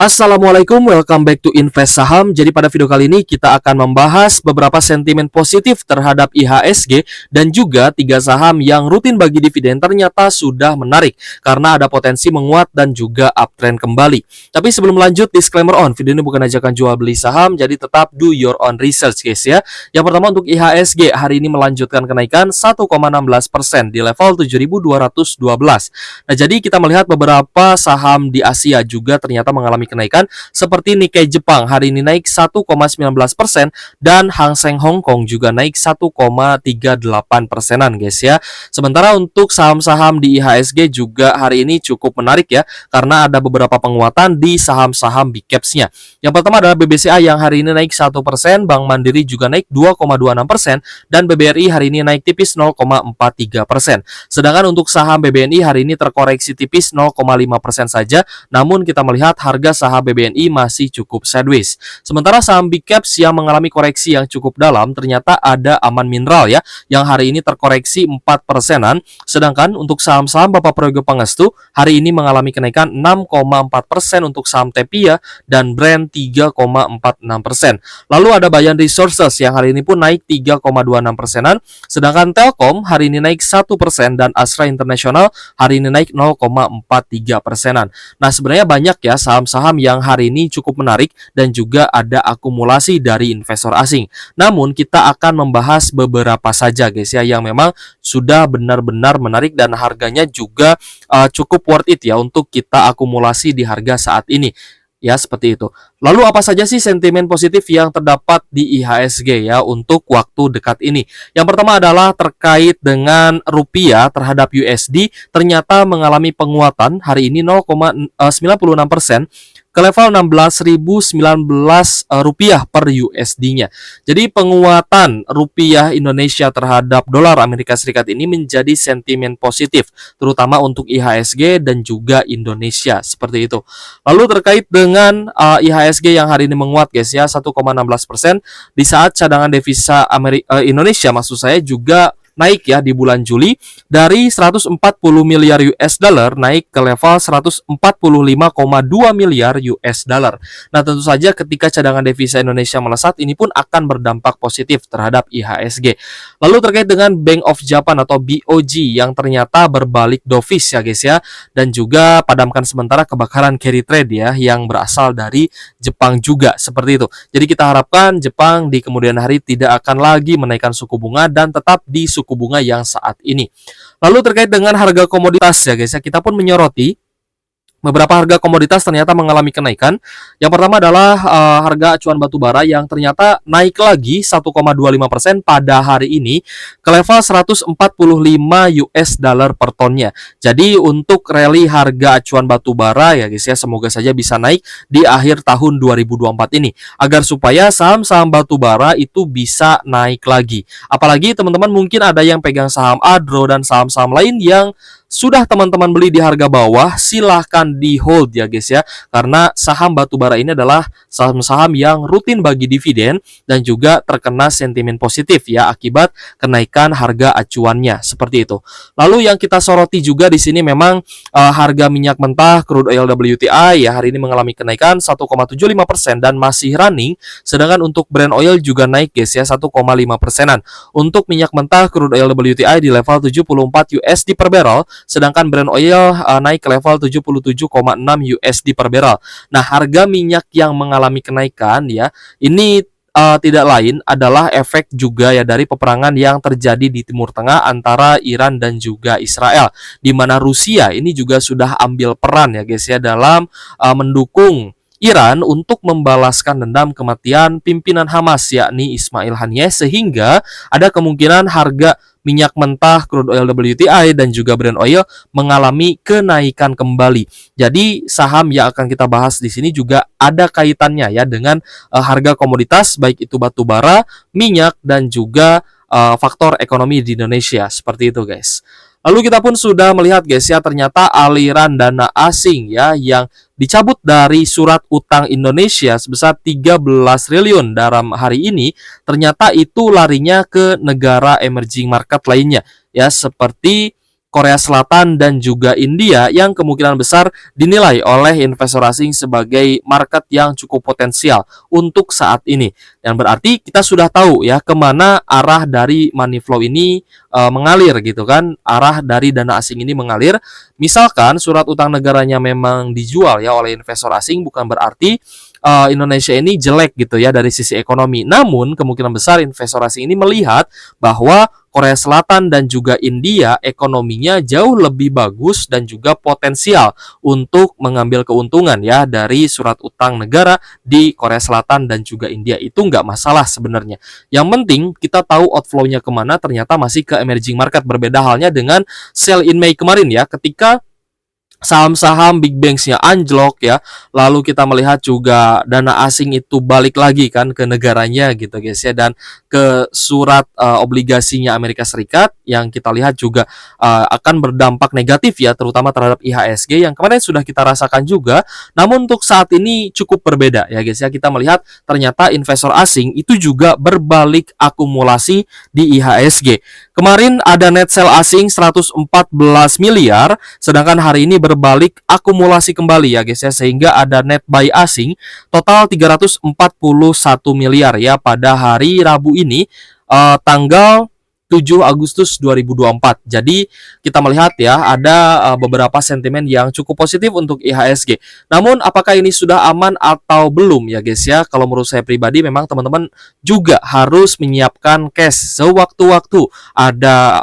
Assalamualaikum, welcome back to Invest Saham. Jadi pada video kali ini kita akan membahas beberapa sentimen positif terhadap IHSG dan juga 3 saham yang rutin bagi dividen ternyata sudah menarik karena ada potensi menguat dan juga uptrend kembali. Tapi sebelum lanjut, disclaimer on, video ini bukan ajakan jual beli saham, jadi tetap do your own research guys ya. Yang pertama untuk IHSG, hari ini melanjutkan kenaikan 1,16% di level 7.212. Nah, jadi kita melihat beberapa saham di Asia juga ternyata mengalami kenaikan seperti Nikkei Jepang hari ini naik 1,19% dan Hang Seng Hong Kong juga naik 1,38%-an guys ya. Sementara untuk saham-saham di IHSG juga hari ini cukup menarik ya karena ada beberapa penguatan di saham-saham big caps-nya. Yang pertama adalah BBCA yang hari ini naik 1%, Bank Mandiri juga naik 2,26% dan BBRI hari ini naik tipis 0,43%. Sedangkan untuk saham BBNI hari ini terkoreksi tipis 0,5% saja, namun kita melihat harga saham BBNI masih cukup sideways. Sementara saham big caps yang mengalami koreksi yang cukup dalam ternyata ada Aman Mineral ya, yang hari ini terkoreksi 4%-an. Sedangkan untuk saham-saham Bapak Prayogo Pangestu hari ini mengalami kenaikan 6,4% untuk saham Tepia dan Brand 3,46%. Lalu ada Bayan Resources yang hari ini pun naik 3,26%-an, sedangkan Telkom hari ini naik 1% dan Astra International hari ini naik 0,43%-an. Nah, sebenarnya banyak ya saham-saham yang hari ini cukup menarik dan juga ada akumulasi dari investor asing. Namun kita akan membahas beberapa saja guys ya yang memang sudah benar-benar menarik dan harganya juga cukup worth it ya untuk kita akumulasi di harga saat ini. Ya, seperti itu. Lalu apa saja sih sentimen positif yang terdapat di IHSG ya untuk waktu dekat ini? Yang pertama adalah terkait dengan rupiah terhadap USD ternyata mengalami penguatan hari ini 0,96% ke level 16.019 rupiah per USD-nya. Jadi penguatan rupiah Indonesia terhadap dolar Amerika Serikat ini menjadi sentimen positif terutama untuk IHSG dan juga Indonesia seperti itu. Lalu terkait dengan IHSG yang hari ini menguat guys ya 1,16% di saat cadangan devisa Indonesia maksud saya juga naik ya di bulan Juli dari 140 miliar US dollar naik ke level 145,2 miliar US dollar. Nah, tentu saja ketika cadangan devisa Indonesia melesat ini pun akan berdampak positif terhadap IHSG. Lalu terkait dengan Bank of Japan atau BOJ yang ternyata berbalik dovish ya guys ya, dan juga padamkan sementara kebakaran carry trade ya yang berasal dari Jepang juga seperti itu. Jadi kita harapkan Jepang di kemudian hari tidak akan lagi menaikkan suku bunga dan tetap di suku bunga yang saat ini. Lalu terkait dengan harga komoditas ya guys ya, kita pun menyoroti beberapa harga komoditas ternyata mengalami kenaikan. Yang pertama adalah harga acuan batu bara yang ternyata naik lagi 1,25% pada hari ini ke level 145 US dollar per tonnya. Jadi untuk rally harga acuan batu bara ya guys ya, semoga saja bisa naik di akhir tahun 2024 ini agar supaya saham-saham batu bara itu bisa naik lagi. Apalagi teman-teman mungkin ada yang pegang saham Adro dan saham-saham lain yang sudah teman-teman beli di harga bawah, silahkan di hold ya guys ya, karena saham batubara ini adalah saham-saham yang rutin bagi dividen dan juga terkena sentimen positif ya akibat kenaikan harga acuannya seperti itu. Lalu yang kita soroti juga di sini memang harga minyak mentah crude oil WTI ya hari ini mengalami kenaikan 1,75% dan masih running, sedangkan untuk Brent oil juga naik guys ya 1,5%-an. Untuk minyak mentah crude oil WTI di level 74 USD per barrel, sedangkan Brent oil naik ke level 77,6 USD per barrel. Nah, harga minyak yang mengalami kenaikan ya, ini tidak lain adalah efek juga ya dari peperangan yang terjadi di Timur Tengah antara Iran dan juga Israel, di mana Rusia ini juga sudah ambil peran ya guys ya dalam mendukung Iran untuk membalaskan dendam kematian pimpinan Hamas yakni Ismail Haniyeh, sehingga ada kemungkinan harga minyak mentah crude oil WTI dan juga Brent oil mengalami kenaikan kembali. Jadi saham yang akan kita bahas di sini juga ada kaitannya ya dengan harga komoditas baik itu batu bara, minyak dan juga faktor ekonomi di Indonesia seperti itu guys. Lalu kita pun sudah melihat guys ya ternyata aliran dana asing ya yang dicabut dari surat utang Indonesia sebesar 13 triliun dalam hari ini ternyata itu larinya ke negara emerging market lainnya ya seperti Korea Selatan dan juga India yang kemungkinan besar dinilai oleh investor asing sebagai market yang cukup potensial untuk saat ini. Yang berarti kita sudah tahu ya kemana arah dari money flow ini mengalir gitu kan, arah dari dana asing ini mengalir. Misalkan surat utang negaranya memang dijual ya oleh investor asing, bukan berarti Indonesia ini jelek gitu ya dari sisi ekonomi. Namun kemungkinan besar investor asing ini melihat bahwa Korea Selatan dan juga India ekonominya jauh lebih bagus dan juga potensial untuk mengambil keuntungan ya dari surat utang negara di Korea Selatan dan juga India. Itu nggak masalah sebenarnya. Yang penting kita tahu outflow-nya kemana, ternyata masih ke emerging market. Berbeda halnya dengan sell in May kemarin ya, ketika saham-saham big banks-nya anjlok ya. Lalu kita melihat juga dana asing itu balik lagi kan ke negaranya gitu guys ya, dan ke surat obligasinya Amerika Serikat yang kita lihat juga akan berdampak negatif ya, terutama terhadap IHSG yang kemarin sudah kita rasakan juga. Namun untuk saat ini cukup berbeda ya guys ya. Kita melihat ternyata investor asing itu juga berbalik akumulasi di IHSG. Kemarin ada net sell asing 114 miliar, sedangkan hari ini berbalik akumulasi kembali ya guys ya, sehingga ada net buy asing total 341 miliar ya pada hari Rabu ini, tanggal 7 Agustus 2024. Jadi kita melihat ya ada beberapa sentimen yang cukup positif untuk IHSG. Namun apakah ini sudah aman atau belum ya guys ya? Kalau menurut saya pribadi memang teman-teman juga harus menyiapkan cash sewaktu-waktu ada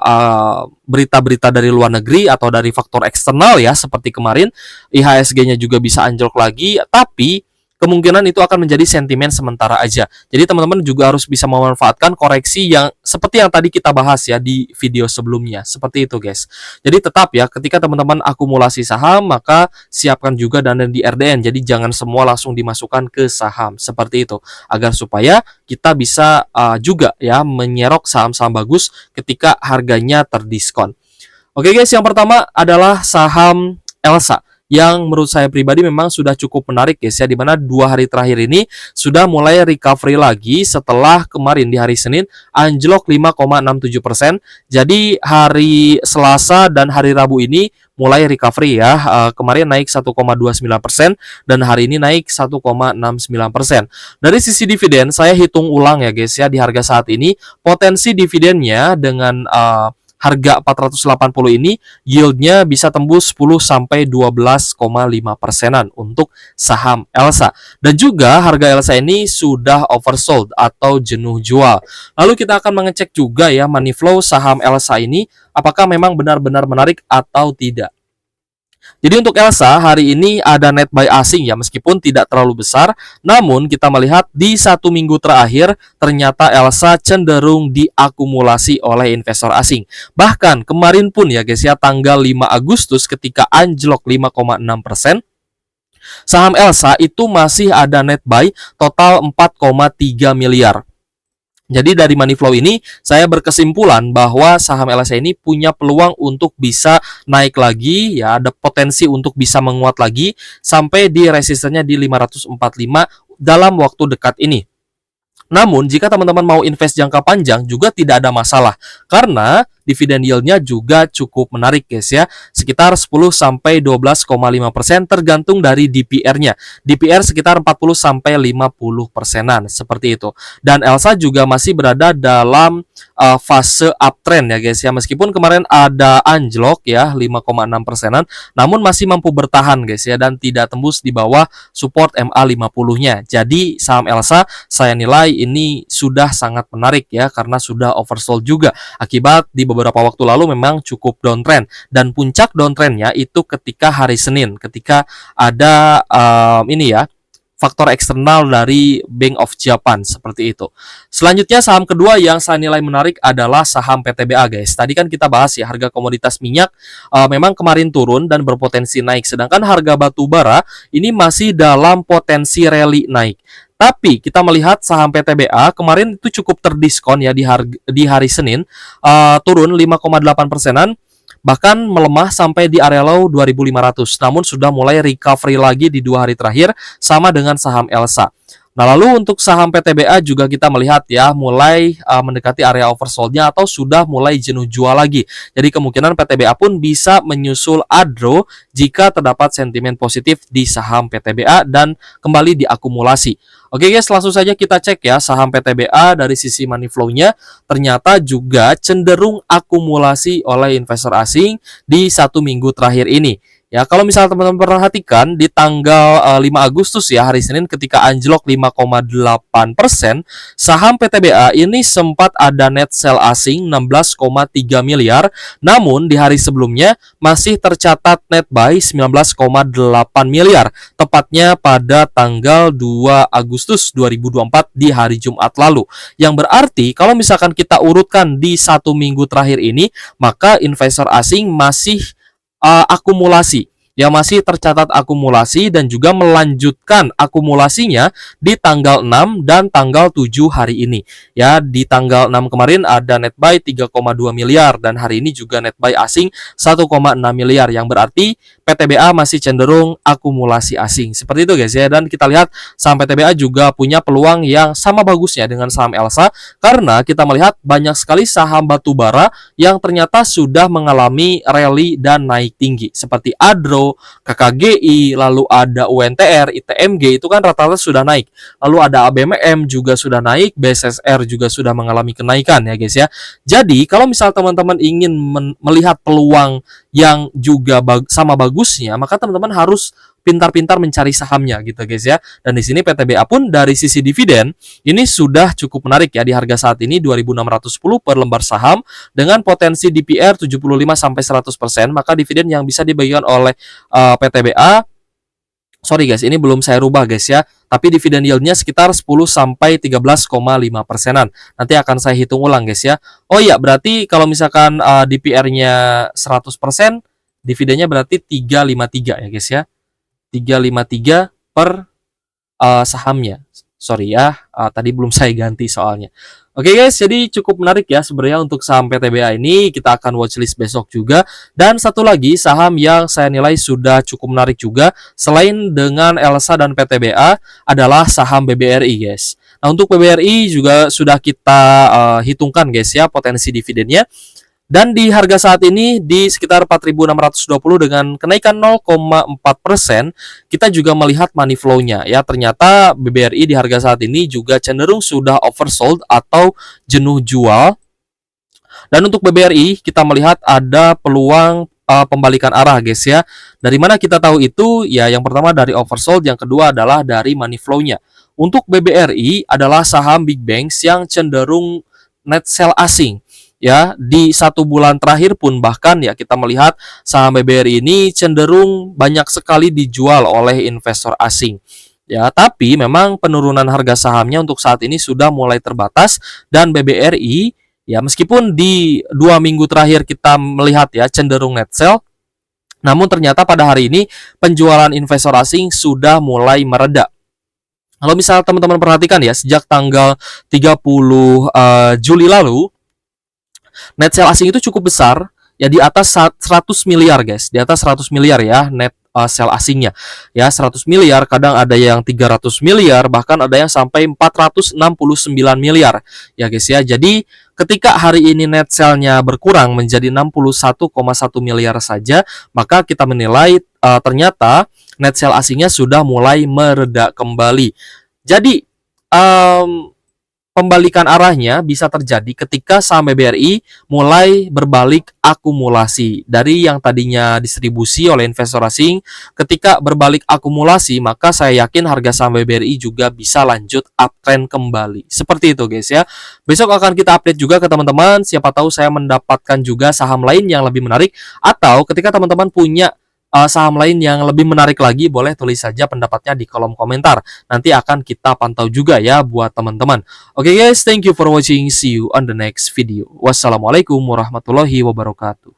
berita-berita dari luar negeri atau dari faktor eksternal ya, seperti kemarin IHSG-nya juga bisa anjlok lagi, tapi kemungkinan itu akan menjadi sentimen sementara aja. Jadi teman-teman juga harus bisa memanfaatkan koreksi yang seperti yang tadi kita bahas ya di video sebelumnya. Seperti itu guys. Jadi tetap ya, ketika teman-teman akumulasi saham, maka siapkan juga dana di RDN. Jadi jangan semua langsung dimasukkan ke saham. Seperti itu. Agar supaya kita bisa juga ya menyerok saham-saham bagus ketika harganya terdiskon. Oke guys, yang pertama adalah saham Elsa, yang menurut saya pribadi memang sudah cukup menarik guys ya, dimana 2 hari terakhir ini sudah mulai recovery lagi setelah kemarin di hari Senin anjlok 5,67%. Jadi hari Selasa dan hari Rabu ini mulai recovery ya. Kemarin naik 1,29% dan hari ini naik 1,69%. Dari sisi dividen saya hitung ulang ya guys ya, di harga saat ini potensi dividennya dengan harga 480 ini yieldnya bisa tembus 10 sampai 12,5%-an untuk saham Elsa. Dan juga harga Elsa ini sudah oversold atau jenuh jual. Lalu kita akan mengecek juga ya money flow saham Elsa ini apakah memang benar-benar menarik atau tidak. Jadi untuk Elsa hari ini ada net buy asing ya, meskipun tidak terlalu besar. Namun kita melihat di 1 minggu terakhir ternyata Elsa cenderung diakumulasi oleh investor asing. Bahkan kemarin pun ya guys ya, tanggal 5 Agustus ketika anjlok 5,6%, saham Elsa itu masih ada net buy total 4,3 miliar. Jadi dari money flow ini saya berkesimpulan bahwa saham Elsa ini punya peluang untuk bisa naik lagi ya, ada potensi untuk bisa menguat lagi sampai di resistennya di 545 dalam waktu dekat ini. Namun jika teman-teman mau invest jangka panjang juga tidak ada masalah, karena dividen yieldnya juga cukup menarik guys ya, sekitar 10 sampai 12,5% tergantung dari DPR-nya. DPR sekitar 40 sampai 50%-an seperti itu. Dan Elsa juga masih berada dalam fase uptrend ya guys ya, meskipun kemarin ada anjlok ya 5,6%-an, namun masih mampu bertahan guys ya, dan tidak tembus di bawah support MA50-nya. Jadi saham Elsa saya nilai ini sudah sangat menarik ya, karena sudah oversold juga akibat di beberapa waktu lalu memang cukup downtrend, dan puncak downtrendnya itu ketika hari Senin, ketika ada ini ya faktor eksternal dari Bank of Japan seperti itu. Selanjutnya saham kedua yang saya nilai menarik adalah saham PTBA guys. Tadi kan kita bahas ya harga komoditas minyak memang kemarin turun dan berpotensi naik, sedangkan harga batu bara ini masih dalam potensi rally naik. Tapi kita melihat saham PTBA kemarin itu cukup terdiskon ya di hari Senin, turun 5,8%-an, bahkan melemah sampai di area low 2.500. Namun sudah mulai recovery lagi di 2 hari terakhir, sama dengan saham Elsa. Nah, lalu untuk saham PTBA juga kita melihat ya mulai mendekati area oversold-nya atau sudah mulai jenuh jual lagi. Jadi kemungkinan PTBA pun bisa menyusul ADRO jika terdapat sentimen positif di saham PTBA dan kembali diakumulasi. Oke guys, langsung saja kita cek ya saham PTBA dari sisi money flow-nya ternyata juga cenderung akumulasi oleh investor asing di 1 minggu terakhir ini. Ya, kalau misalnya teman-teman perhatikan di tanggal 5 Agustus ya, hari Senin ketika anjlok 5,8%, saham PTBA ini sempat ada net sell asing 16,3 miliar, namun di hari sebelumnya masih tercatat net buy 19,8 miliar, tepatnya pada tanggal 2 Agustus 2024 di hari Jumat lalu. Yang berarti kalau misalkan kita urutkan di 1 minggu terakhir ini, maka investor asing masih akumulasi yang masih tercatat akumulasi dan juga melanjutkan akumulasinya di tanggal 6 dan tanggal 7 hari ini. Ya, di tanggal 6 kemarin ada net buy 3,2 miliar dan hari ini juga net buy asing 1,6 miliar yang berarti PTBA masih cenderung akumulasi asing. Seperti itu guys ya, dan kita lihat saham PTBA juga punya peluang yang sama bagusnya dengan saham Elsa karena kita melihat banyak sekali saham batubara yang ternyata sudah mengalami rally dan naik tinggi seperti ADRO, KKGI, lalu ada UNTR, ITMG itu kan rata-rata sudah naik. Lalu ada ABMM juga sudah naik, BSSR juga sudah mengalami kenaikan ya guys ya. Jadi kalau misal teman-teman ingin melihat peluang yang juga sama bagusnya, maka teman-teman harus pintar-pintar mencari sahamnya gitu guys ya. Dan di sini PTBA pun dari sisi dividen ini sudah cukup menarik ya di harga saat ini 2.610 per lembar saham dengan potensi DPR 75 sampai 100%, maka dividen yang bisa dibagikan oleh PTBA, sorry guys, ini belum saya rubah guys ya, tapi dividen yieldnya sekitar 10 sampai 13,5%-an. Nanti akan saya hitung ulang guys ya. Oh iya, berarti kalau misalkan DPR-nya 100%, dividennya berarti 353 ya guys ya. 353 per sahamnya. Sorry ya, tadi belum saya ganti soalnya. Oke guys, jadi cukup menarik ya sebenarnya untuk saham PTBA ini. Kita akan watchlist besok juga. Dan satu lagi saham yang saya nilai sudah cukup menarik juga selain dengan Elsa dan PTBA adalah saham BBRI guys. Nah, untuk BBRI juga sudah kita hitungkan guys ya potensi dividennya. Dan di harga saat ini di sekitar 4.620 dengan kenaikan 0,4%, kita juga melihat money flow-nya ya. Ternyata BBRI di harga saat ini juga cenderung sudah oversold atau jenuh jual. Dan untuk BBRI kita melihat ada peluang pembalikan arah guys ya. Dari mana kita tahu itu? Ya, yang pertama dari oversold, yang kedua adalah dari money flow-nya. Untuk BBRI adalah saham big banks yang cenderung net sell asing. Ya, di 1 bulan terakhir pun bahkan ya kita melihat saham BBRI ini cenderung banyak sekali dijual oleh investor asing. Ya, tapi memang penurunan harga sahamnya untuk saat ini sudah mulai terbatas dan BBRI ya meskipun di 2 minggu terakhir kita melihat ya cenderung net sell, namun ternyata pada hari ini penjualan investor asing sudah mulai mereda. Kalau misal teman-teman perhatikan ya, sejak tanggal 30 Juli lalu net sell asing itu cukup besar ya, di atas 100 miliar guys, di atas 100 miliar ya net sell asingnya ya, 100 miliar, kadang ada yang 300 miliar, bahkan ada yang sampai 469 miliar ya guys ya. Jadi ketika hari ini net sell-nya berkurang menjadi 61,1 miliar saja, maka kita menilai ternyata net sell asingnya sudah mulai mereda kembali. Jadi pembalikan arahnya bisa terjadi ketika saham BBRI mulai berbalik akumulasi dari yang tadinya distribusi oleh investor asing. Ketika berbalik akumulasi, maka saya yakin harga saham BBRI juga bisa lanjut uptrend kembali. Seperti itu guys ya. Besok akan kita update juga ke teman-teman, siapa tahu saya mendapatkan juga saham lain yang lebih menarik, atau ketika teman-teman punya saham lain yang lebih menarik lagi, boleh tulis saja pendapatnya di kolom komentar. Nanti akan kita pantau juga ya buat teman-teman. Oke guys, thank you for watching. See you on the next video. Wassalamualaikum warahmatullahi wabarakatuh.